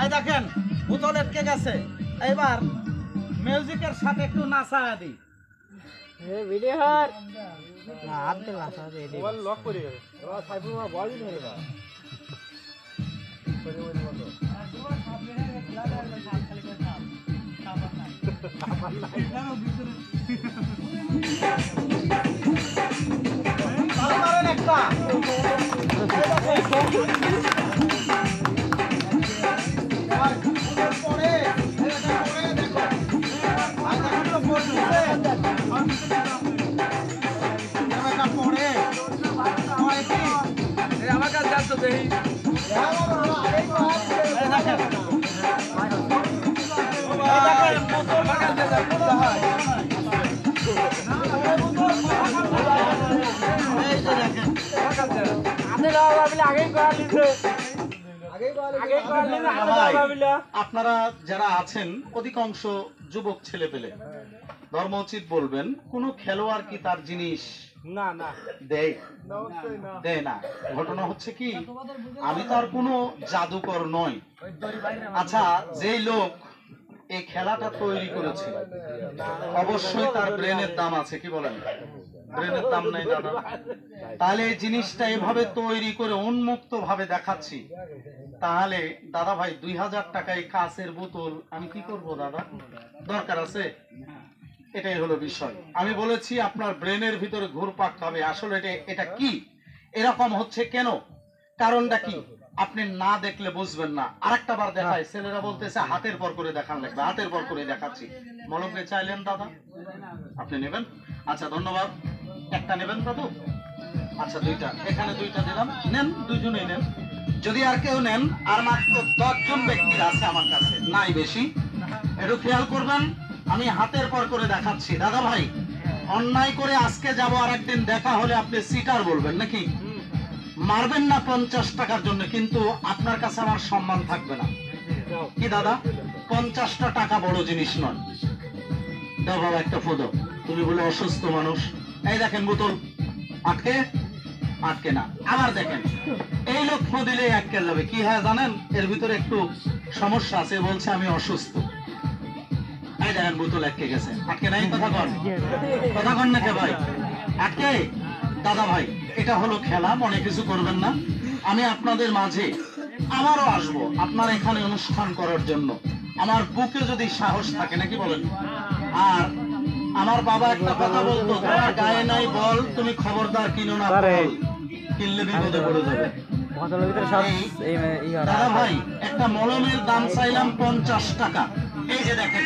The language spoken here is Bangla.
এই দেখেন বোতল আটকে গেছে। এবার মিউজিকের সাথে একটু নাচা দিই। ভিডিও হর না আনতে নাচা দিই মোবাইল লক করে গেছে। এবার সাইফুল মা বল ধরে না করে ওই বন্ধ দুবার সাপ মেরে গেল লাগা সাপ খালি করে সাপ সাপ নাই এটাও ভিতরে তালমারেন একটা আমার কাছে যাচ্ছে দেখি আপনারা যারা আছেন অধিকাংশ যুবক ছেলে পেলে ধর্ম উচিত বলবেন, কোন খেলোয়াড় কি তার জিনিস না না দেয় না। ঘটনা হচ্ছে কি, আমি তো আর কোনো জাদুকর নয়। আচ্ছা, যেই লোক এই খেলাটা তৈরি করেছে অবশ্যই তার ব্রেনের দাম আছে, কি বলেন? ব্রেনের দাম নাই দাদা? তাহলে এই জিনিসটা এভাবে তৈরি করে উন্মুক্ত ভাবে দেখাচ্ছি, তাহলে দাদা ভাই 2000 টাকায় কাঁচের বোতল আমি কি করব দাদা? দরকার আছে? এটাই হলো বিষয়। আমি বলেছি আপনার ব্রেনের ভিতরে ঘুরপাক খাবে আসলে এটা কি, এরকম হচ্ছে কেন, কারণটা কি আপনি না দেখলে বুঝবেন না। আরেকটা বার দেখায়, ছেলেরা বলতেছে হাতের পর করে দেখান লাগবে, হাতের পর করে দেখাচ্ছি। মলমে চাইলেন দাদা? আপনি নেবেন? আচ্ছা ধন্যবাদ। একটা নেবেন দাদু? আচ্ছা দুইটা, এখানে দুইটা দিলাম, নেন, দুইজনেই নেন। যদি আর কেউ নেন, আর মাত্র 10 জন ব্যক্তি আছে আমার কাছে, নাই বেশি, একটু খেয়াল করবেন। আমি হাতের পর করে দেখাচ্ছি। দাদা ভাই অন্যায় করে আজকে যাব, আর একদিন দেখা হলে আপনি সিটার বলবেন নাকি? মারবেন না 50 টাকার জন্য, কিন্তু আপনার কাছে আমার সম্মান থাকবে না। কি দাদা, 50টা টাকা বড় জিনিস নয়। দাও বাবা একটা ফোদো, তুমি বলে অসুস্থ মানুষ। এই দেখেন বোতল আটকে আটকে না। আবার দেখেন এই লোক ফো দিলেই আটকে যাবে। কি হ্যাঁ জানেন, এর ভিতরে একটু সমস্যা আছে, বলছে আমি অসুস্থ। এই দেখেন বোতল আটকে গেছে, আটকে নাই? কথা কন, কথা কন না কে ভাই? আটকে? দাদা ভাই এটা হলো খেলা, মনে কিছু করবেন না। আমি আপনাদের মাঝে আবারও আসবো আপনার এখানে অনুষ্ঠান করার জন্য, আমার বুকে যদি সাহস থাকে, নাকি বলেন? আর আমার বাবা একটা কথা বলতো, তোমার গায়ে নাই বল, তুমি খবরদার কিনো না বল, কিনলে বিপদে পড়ে যাবে। দাদা ভাই একটা মলমের দাম চাইলাম 50 টাকা। এই যে দেখেন